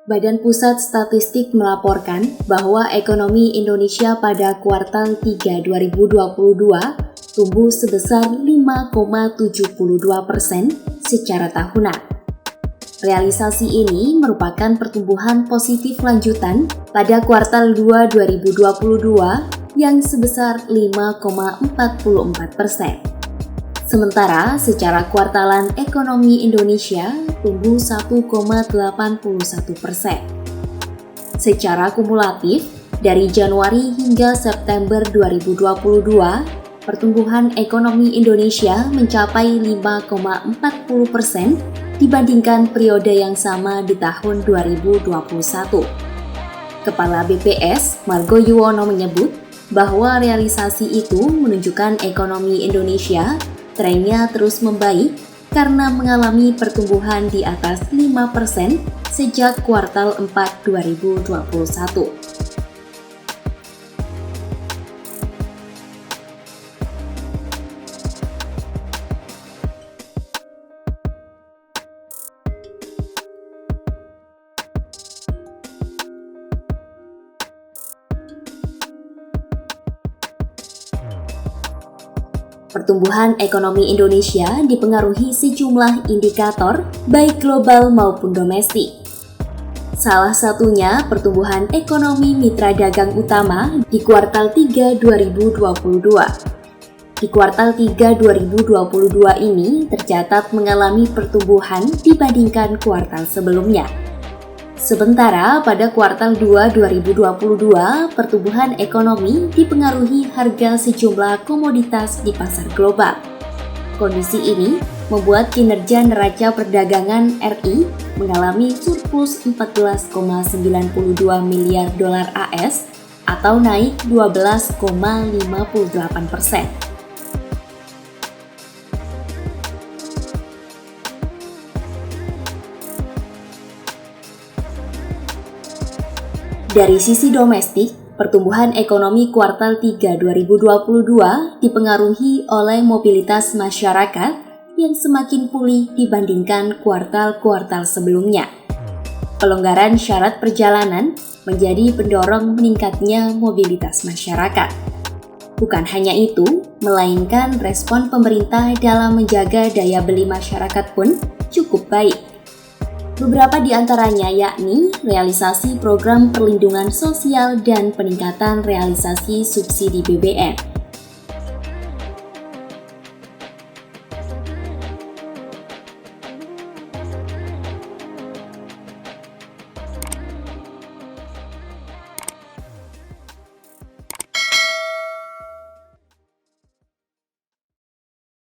Badan Pusat Statistik melaporkan bahwa ekonomi Indonesia pada kuartal 3 2022 tumbuh sebesar 5,72% secara tahunan. Realisasi ini merupakan pertumbuhan positif lanjutan pada kuartal 2 2022 yang sebesar 5,44%. Sementara secara kuartalan ekonomi Indonesia tumbuh 1,81%. Secara kumulatif, dari Januari hingga September 2022, pertumbuhan ekonomi Indonesia mencapai 5,40% dibandingkan periode yang sama di tahun 2021. Kepala BPS, Margo Yuwono menyebut bahwa realisasi itu menunjukkan ekonomi Indonesia trennya terus membaik karena mengalami pertumbuhan di atas 5% sejak kuartal 4 2021. Pertumbuhan ekonomi Indonesia dipengaruhi sejumlah indikator, baik global maupun domestik. Salah satunya pertumbuhan ekonomi mitra dagang utama di kuartal 3 2022. Di kuartal 3 2022 ini tercatat mengalami pertumbuhan dibandingkan kuartal sebelumnya. Sementara pada kuartal 2 2022, pertumbuhan ekonomi dipengaruhi harga sejumlah komoditas di pasar global. Kondisi ini membuat kinerja neraca perdagangan RI mengalami surplus 14,92 miliar dolar AS atau naik 12,58%. Dari sisi domestik, pertumbuhan ekonomi kuartal 3 2022 dipengaruhi oleh mobilitas masyarakat yang semakin pulih dibandingkan kuartal-kuartal sebelumnya. Pelonggaran syarat perjalanan menjadi pendorong meningkatnya mobilitas masyarakat. Bukan hanya itu, melainkan respon pemerintah dalam menjaga daya beli masyarakat pun cukup baik. Beberapa di antaranya yakni realisasi program perlindungan sosial dan peningkatan realisasi subsidi BBM.